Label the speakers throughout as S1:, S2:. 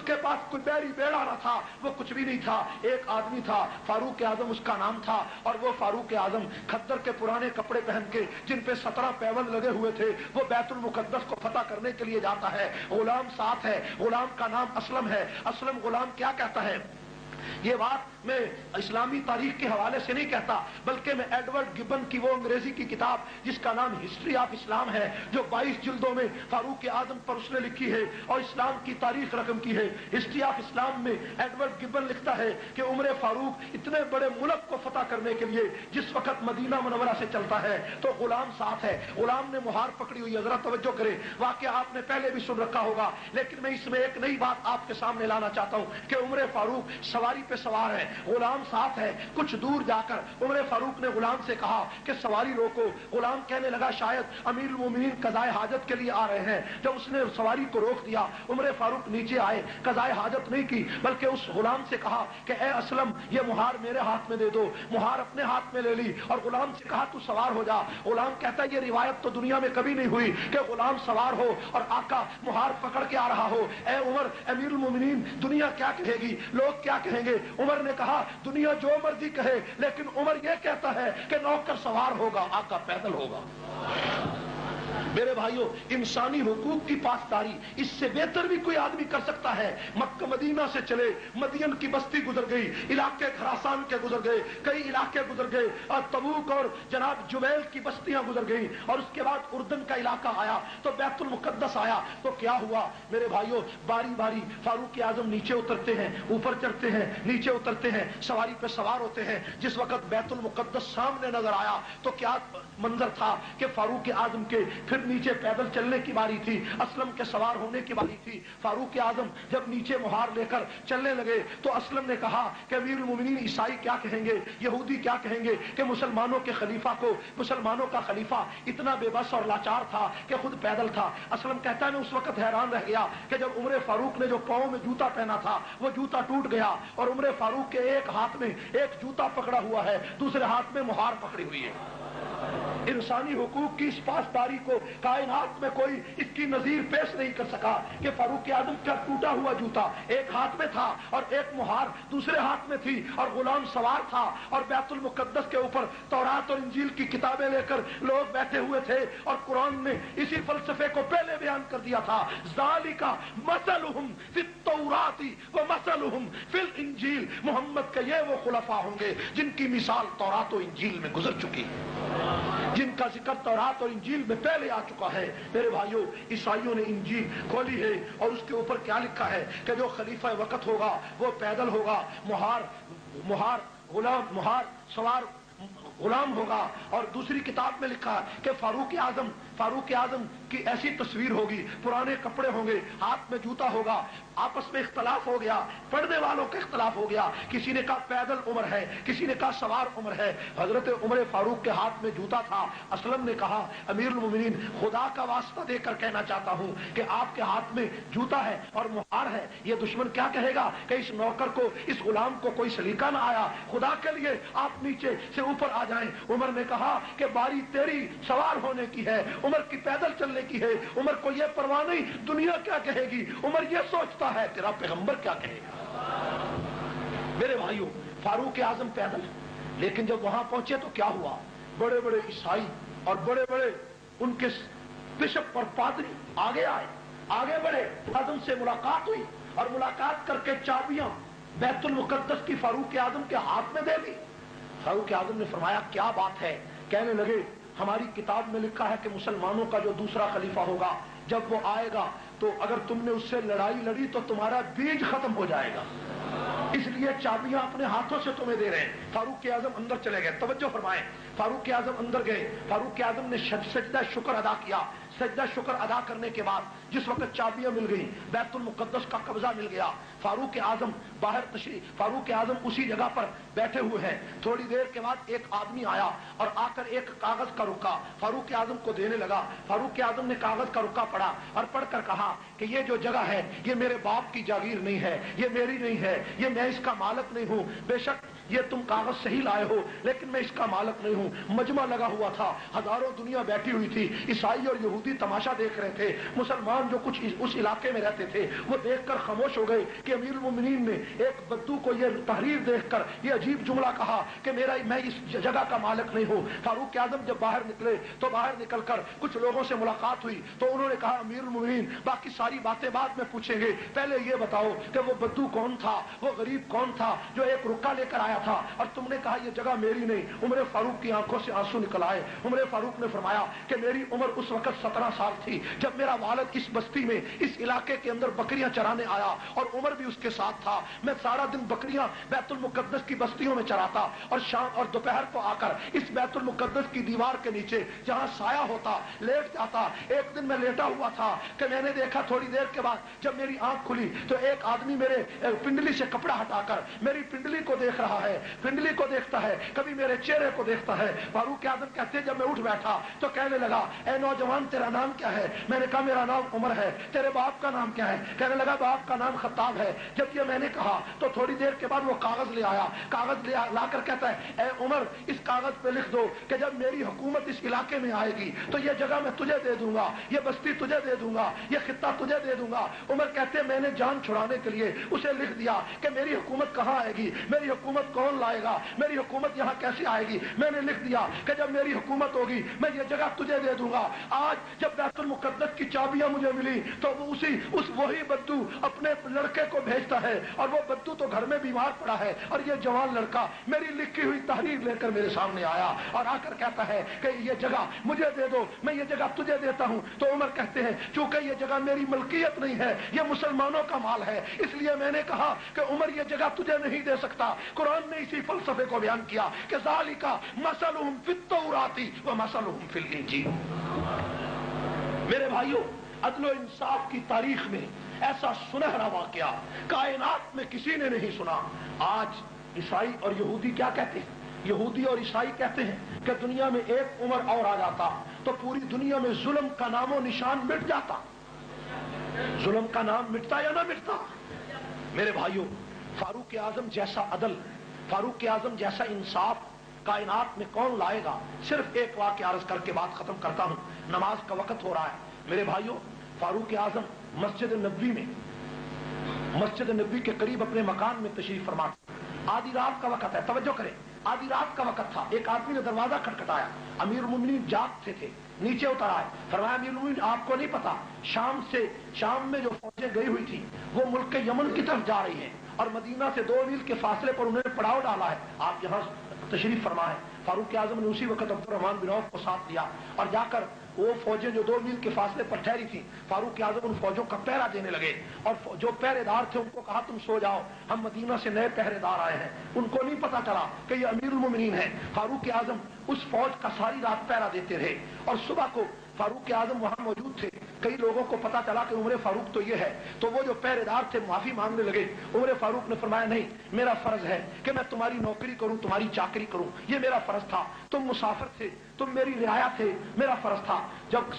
S1: کے پاس کوئی بیری بیڑا نہ تھا، وہ کچھ بھی نہیں تھا، ایک آدمی تھا فاروق اعظم اس کا نام تھا، اور وہ فاروق اعظم کھدر کے پرانے کپڑے پہن کے جن پہ 17 پیوند لگے ہوئے تھے وہ بیت المقدس کو فتح کرنے کے لیے جاتا ہے۔ غلام ساتھ ہے، غلام کا نام اسلم ہے۔ اسلم غلام کیا کہتا ہے؟ یہ بات میں اسلامی تاریخ کے حوالے سے نہیں کہتا، بلکہ میں ایڈورڈ گبن کی وہ انگریزی کی کتاب جس کا نام ہسٹری آف اسلام ہے، جو 22 جلدوں میں فاروق اعظم پر اس نے لکھی ہے اور اسلام کی تاریخ رقم کی ہے، ہسٹری آف اسلام میں ایڈورڈ گبن لکھتا ہے کہ عمر فاروق اتنے بڑے ملک کو فتح کرنے کے لیے جس وقت مدینہ منورہ سے چلتا ہے تو غلام ساتھ ہے، غلام نے مہار پکڑی ہوئی ہے۔ ذرا توجہ کرے، واقعہ آپ نے پہلے بھی سن رکھا ہوگا، لیکن میں اس میں ایک نئی بات آپ کے سامنے لانا چاہتا ہوں کہ عمر فاروق سواری پہ سوار ہے، غلام ساتھ ہے۔ کچھ دور جا کر عمر فاروق نے غلام سے کہا کہ سواری روکو۔ غلام کہنے لگا شاید امیر المومنین قضائے حاجت کے لیے آ رہے ہیں۔ جب اس نے سواری کو روک دیا، عمر فاروق نیچے آئے، قضائے حاجت نہیں کی بلکہ اس غلام سے کہا کہ اے اسلم یہ مہار میرے ہاتھ میں دے دو۔ مہار اپنے ہاتھ میں لے لی اور غلام سے کہا تو سوار ہو جا۔ غلام کہتا ہے یہ روایت تو دنیا میں کبھی نہیں ہوئی کہ غلام سوار ہو اور آقا مہار پکڑ کے آ رہا ہو۔ اے عمر امیر المومنین دنیا کیا کہے گی، لوگ کیا کہیں گے؟ عمر نے کہا دنیا جو مرضی کہے، لیکن عمر یہ کہتا ہے کہ نوکر سوار ہوگا، آقا پیدل ہوگا۔ میرے بھائیوں، انسانی حقوق کی پاسداری اس سے بہتر بھی کوئی آدمی کر سکتا ہے؟ مکہ مدینہ سے چلے، مدین کی بستی گزر گئی، علاقے خراسان کے گزر گئے، کئی علاقے گزر گئے، اور تبوک اور جناب جبیل کی بستیاں گزر گئیں، اور اس کے بعد اردن کا علاقہ آیا تو بیت المقدس آیا تو کیا ہوا میرے بھائیوں؟ باری باری فاروق اعظم نیچے اترتے ہیں، اوپر چڑھتے ہیں، نیچے اترتے ہیں، سواری پہ سوار ہوتے ہیں۔ جس وقت بیت المقدس سامنے نظر آیا تو کیا منظر تھا کہ فاروق اعظم کے پھر نیچے پیدل چلنے کی باری تھی، اسلم کے سوار ہونے کی باری تھی۔ فاروق اعظم جب نیچے مہار لے کر چلنے لگے تو اسلم نے کہا کہ امیر المومنین عیسائی کیا کہیں گے، یہودی کیا کہیں گے کہ مسلمانوں کے خلیفہ کو، مسلمانوں کا خلیفہ اتنا بے بس اور لاچار تھا کہ خود پیدل تھا۔ اسلم کہتا ہے میں اس وقت حیران رہ گیا کہ جب عمر فاروق نے جو پاؤں میں جوتا پہنا تھا وہ جوتا ٹوٹ گیا اور عمر فاروق کے ایک ہاتھ میں ایک جوتا پکڑا ہوا ہے، دوسرے ہاتھ میں مہار پکڑی ہوئی ہے۔ انسانی حقوق کی اس پاسداری کو کائنات میں کوئی اس کی نظیر پیش نہیں کر سکا کہ فاروق اعظم کا ٹوٹا ہوا جوتا ایک ہاتھ میں تھا اور ایک مہار دوسرے ہاتھ میں تھی، اور غلام سوار تھا، اور بیت المقدس کے اوپر تورات اور انجیل کی کتابیں لے کر لوگ بیٹھے ہوئے تھے، اور قرآن نے اسی فلسفے کو پہلے بیان کر دیا تھا، ذالک مثلہم فی التوراۃ ومثلہم فی الانجیل۔ محمد کے یہ وہ خلفاء ہوں گے جن کی مثال تورات و انجیل میں گزر چکی، جن کا ذکر تورات اور انجیل میں پہلے آ چکا ہے۔ میرے بھائیوں، عیسائیوں نے انجیل کھولی ہے اور اس کے اوپر کیا لکھا ہے کہ جو خلیفہ وقت ہوگا وہ پیدل ہوگا، مہار سوار غلام ہوگا، اور دوسری کتاب میں لکھا ہے کہ فاروق اعظم کی ایسی تصویر ہوگی، پرانے کپڑے ہوں گے، ہاتھ میں جوتا ہوگا۔ آپس میں اختلاف ہو گیا، پڑھنے والوں کا اختلاف ہو گیا، کسی نے کہا پیدل عمر ہے، کسی نے کہا سوار عمر ہے۔ حضرت عمر فاروق کے ہاتھ میں جوتا تھا۔ اسلم نے کہا امیر المومنین خدا کا واسطہ دے کر کہنا چاہتا ہوں کہ آپ کے ہاتھ میں جوتا ہے اور مہار ہے، یہ دشمن کیا کہے گا کہ اس نوکر کو، اس غلام کو کوئی سلیقہ نہ آیا، خدا کے لیے آپ نیچے سے اوپر آ جائیں۔ عمر نے کہا کہ باری تیری سوار ہونے کی ہے، عمر کی پیدل چلنے کی ہے، عمر کو یہ پرواہ نہیں دنیا کیا کہے گی، عمر یہ سوچتا ہے تیرا پیغمبر کیا کہے گا۔ میرے بھائیوں، فاروق اعظم پیدل، لیکن جب وہاں پہنچے تو کیا ہوا؟ بڑے بڑے عیسائی اور بڑے بڑے ان کے بشپ اور پادری آگے آئے، آگے بڑھے، اعظم سے ملاقات ہوئی اور ملاقات کر کے چابیاں بیت المقدس کی فاروق اعظم کے ہاتھ میں دے دی۔ فاروق اعظم نے فرمایا کیا بات ہے؟ کہنے لگے ہماری کتاب میں لکھا ہے کہ مسلمانوں کا جو دوسرا خلیفہ ہوگا جب وہ آئے گا تو اگر تم نے اس سے لڑائی لڑی تو تمہارا بیج ختم ہو جائے گا، اس لیے چابیاں اپنے ہاتھوں سے تمہیں دے رہے ہیں۔ فاروق اعظم اندر چلے گئے، توجہ فرمائیں، فاروق اعظم اندر گئے، فاروق اعظم نے سجدہ شکر ادا کیا۔ سجدہ شکر ادا کرنے کے بعد جس وقت چابیاں مل گئیں، بیت المقدس کا قبضہ مل گیا، فاروق اعظم باہر تشریف، فاروق اعظم اسی جگہ پر بیٹھے ہوئے ہیں۔ تھوڑی دیر کے بعد ایک آدمی آیا اور آ کر ایک کاغذ کا رکا فاروق اعظم کو دینے لگا۔ فاروق اعظم نے کاغذ کا رکا پڑھا اور پڑھ کر کہا کہ یہ جو جگہ ہے یہ میرے باپ کی جاگیر نہیں ہے، یہ میری نہیں ہے، یہ میں اس کا مالک نہیں ہوں، بے شک ये तुम कागज सही लाए हो, लेकिन मैं इसका मालिक नहीं हूँ। मजमा लगा हुआ था, हजारों दुनिया बैठी हुई थी, ईसाई और यहूदी तमाशा देख रहे थे। मुसलमान जो कुछ उस इलाके में रहते थे वो देखकर खामोश हो गए कि अमीरुल मोमिनीन ने एक बद्दू को ये तहरीर देखकर ये अजीब जुमला कहा कि मैं इस जगह का मालिक नहीं हूँ। फारूक आजम जब बाहर निकले तो बाहर निकलकर कुछ लोगों से मुलाकात हुई तो उन्होंने कहा, अमीरुल मोमिनीन बाकी सारी बातें बाद में पूछेंगे, पहले ये बताओ कि वो बद्दू कौन था, वो गरीब कौन था जो एक रुक्का लेकर आया था और तुमने कहा ये जगह मेरी नहीं। उमर फारूक की आंखों से आंसू निकल आए। उमर फारूक ने फरमाया कि मेरी उम्र उस वक्त 17 साल थी जब मेरा वालिद इस बस्ती में, इस इलाके के अंदर बकरियां चराने आया और उमर भी उसके साथ था। मैं सारा दिन बकरियां बैतुल मुकद्दस की बस्तियों में चराता और शाम और दोपहर को आकर इस बैतुल मुकद्दस की दीवार के नीचे जहां साया होता लेट जाता। एक दिन मैं लेटा हुआ था कि मैंने देखा थोड़ी देर के बाद जब मेरी आंख खुली तो एक आदमी मेरे पिंडली से कपड़ा हटाकर मेरी पिंडली को देख रहा है, पिंडली को देखता है, कभी मेरे चेहरे को देखता है। फारूक आजम कहते जब मैं उठ बैठा तो कहने लगा, ए नौजवान तेरा नाम क्या है? मैंने कहा मेरा नाम उमर है। तेरे बाप का नाम क्या है? कहने लगा बाप का नाम खत्ताब है। जब ये मैंने कहा तो थोड़ी देर के बाद वो कागज ले आया, कागज ले लाकर कहता है, ए उमर इस कागज पे लिख दो कि जब मेरी हुकूमत इस इलाके में आएगी तो ये जगह मैं तुझे दे दूंगा, ये बस्ती तुझे दे दूंगा, ये खित्ता तुझे दे दूंगा। उमर कहते मैंने जान छुड़ाने के लिए उसे लिख दिया कि मेरी हुकूमत कहाँ आएगी, मेरी हुकूमत कौन लाएगा, मेरी हुकूमत यहाँ कैसे आएगी। मैंने लिख दिया कि जब मेरी हुकूमत होगी मैं ये जगह तुझे दे दूंगा। आज जब बैतुल मुकद्दस की चाबियां मुझे मिली तो वही बद्दू अपने लड़के को भेजता है और वो बद्दू तो घर में बीमार पड़ा है और ये जवान लड़का मेरी लिखी हुई तहरीर लेकर मेरे सामने आया और आकर कहता है कि ये जगह मुझे दे दो, मैं ये जगह तुझे देता हूँ। तो उमर कहते हैं चूंकि ये जगह मेरी मलकियत नहीं है, ये मुसलमानों का माल है, इसलिए मैंने कहा कि उमर ये जगह तुझे नहीं दे सकता। कुरान ने इसी फलसफे को बयान किया कि ज़ालिका मसलुहुम फित-तौराती व मसलुहुम फिल इंजील। मेरे भाइयों, अदल इंसाफ की तारीख में ऐसा सुनहरा वाकया कायनात में किसी ने नहीं सुना। आज ईसाई और यहूदी क्या कहते हैं? यहूदी और ईसाई कहते हैं कि दुनिया में एक उमर और आ जाता तो पूरी दुनिया में जुल्म का नामो निशान मिट जाता। जुल्म का नाम मिटता या ना मिटता? मेरे भाइयों, फारूक आजम जैसा अदल, फारूक आजम जैसा इंसाफ कायनात में कौन लाएगा? सिर्फ एक वाकया अर्ज करके बात खत्म करता हूं, नमाज का वक्त हो रहा है। मेरे भाइयों, फारूक आजम मस्जिद नबी में, मस्जिद नबी के करीब अपने मकान में तशरीफ फरमा। आधी रात का वक्त है, तवज्जो करें, आधी रात का वक्त था। एक आदमी ने दरवाजा खटखटाया, अमीरुल मोमिनीन जागते थे, नीचे उतर आए। फरमाया अमीरुल मोमिनीन आपको नहीं पता शाम में जो फौजें गई हुई थी वो मुल्क यमन की तरफ जा रही हैं और मदीना से 2 मील के फासले पर उन्होंने पड़ाव डाला है, आप यहाँ तशरीफ फरमाए। फारूक आजम ने उसी वक्त अब्दुर्रहमान बिन औफ को साथ लिया और जाकर वो फौजें जो 2 मील के फासले पर ठहरी थी, फारूक आजम उन फौजों का पहरा देने लगे और जो पहरेदार थे उनको कहा तुम सो जाओ, हम मदीना से नए पहरेदार आए हैं। उनको नहीं पता चला कि ये अमीरुल मोमिनीन है। फारूक आजम उस फौज का सारी रात पहरा देते रहे और सुबह को फारूक आजम वहां मौजूद थे। कई लोगों को पता चला कि उमर फारूक तो ये है, तो वो जो पहरेदार थे माफी मांगने लगे। उमर फारूक ने फरमाया नहीं, मेरा फर्ज है कि मैं तुम्हारी नौकरी करूं, तुम्हारी चाकरी करूं, ये मेरा फर्ज था। तुम मुसाफिर थे, तुम मेरी रियाया थे, मेरा फर्ज था। जब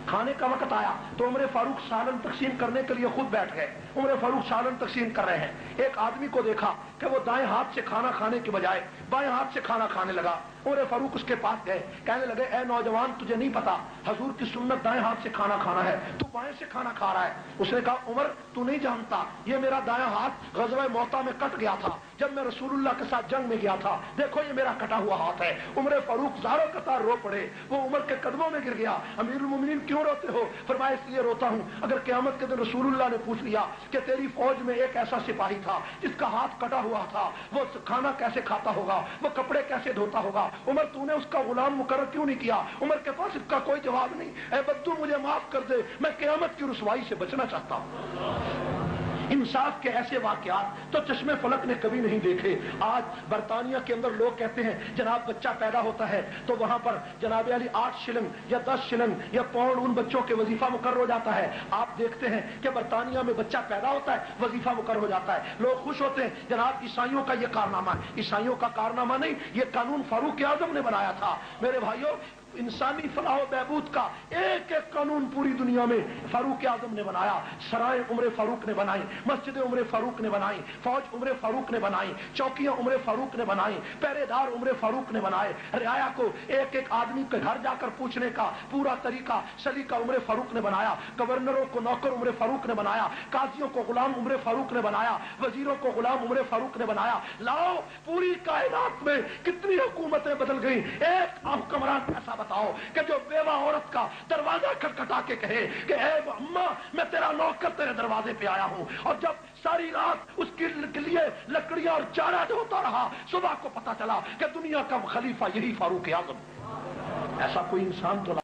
S1: खाने का वक्त आया तो उमर फारूक सालन तकसीम करने के लिए खुद बैठ गए। उमर फारूक सालन तकसीम कर रहे हैं, एक आदमी को देखा कि वो दाएं हाथ से खाना खाने के बजाय बाएं हाथ से खाना खाने लगा। उमर फारूक उसके पास गए, कहने लगे ए नौजवान, तुझे नहीं पता हजूर की सुन्नत दाएं हाथ से खाना खाना है, तू बाएं से खाना खा रहा है। उसने कहा उमर तू नहीं जानता, ये मेरा दायां हाथ ग़ज़वा मौता में कट गया था जब मैं रसूलुल्लाह के साथ जंग में गया था, देखो ये मेरा कटा हुआ हाथ है। उमर फारूक ज़ारो कतार रो पड़े, वो उमर के कदमों में गिर गया। अमीरुल मोमिनीन क्यों रोते हो? फरमाया इसलिए रोता हूं, अगर क़यामत के दिन रसूलुल्लाह ने पूछ लिया कि तेरी फौज में एक ऐसा सिपाही था जिसका हाथ कटा हुआ था, वो खाना कैसे खाता होगा, वो कपड़े कैसे धोता होगा, उमर तूने उसका गुलाम मुकर्रर क्यों नहीं किया? उमर के पास इसका कोई जवाब नहीं। ऐ बद्दू मुझे माफ कर दे, मैं क़यामत की रुसवाई से बचना चाहता हूं। इंसाफ के ऐसे वाकयात तो चश्मे फलक ने कभी नहीं देखे। आज बरतानिया के अंदर लोग कहते हैं जनाब बच्चा पैदा होता है तो वहां पर जनाब अली 8 शिलिंग या 10 शिलिंग या पाउंड उन बच्चों के वजीफा मुकर्रर हो जाता है। आप देखते हैं कि बरतानिया में बच्चा पैदा होता है, वजीफा मुकर्रर हो जाता है, लोग खुश होते हैं। जनाब ईसाइयों का ये कारनामा है, ईसाइयों का कारनामा नहीं, ये कानून फारूक आजम ने बनाया था। मेरे भाइयों, इंसानी फलाह व बहबूद का एक एक कानून पूरी दुनिया में फारूक आजम ने बनाया। सराय उम्र फारूक ने बनाई, मस्जिद उम्र फारूक ने बनाई, फौज उम्र फारूक ने बनाई, चौकियां उम्र फारूक ने बनाई, पहरेदार उम्र फारूक ने बनाए। रियाया को एक एक आदमी के घर जाकर पूछने का पूरा तरीका सलीका उम्र फारूक ने बनाया। गवर्नरों को नौकर उम्र फारूक ने बनाया, काजियों को गुलाम उम्र फारूक ने बनाया, वजीरों को गुलाम उम्र फारूक ने बनाया। लाओ पूरी कायनात में कितनी हुकूमतें बदल गई, एक हुक्मरान ऐसा बताओ कि जो बेवा औरत का दरवाजा खटखटा के कहे कि ए अम्मा मैं तेरा नौकर तेरे दरवाजे पे आया हूं, और जब सारी रात उसके लिए लकड़ियां और चारा ढोता रहा, सुबह को पता चला कि दुनिया का खलीफा यही फारूक आजम। ऐसा कोई इंसान तो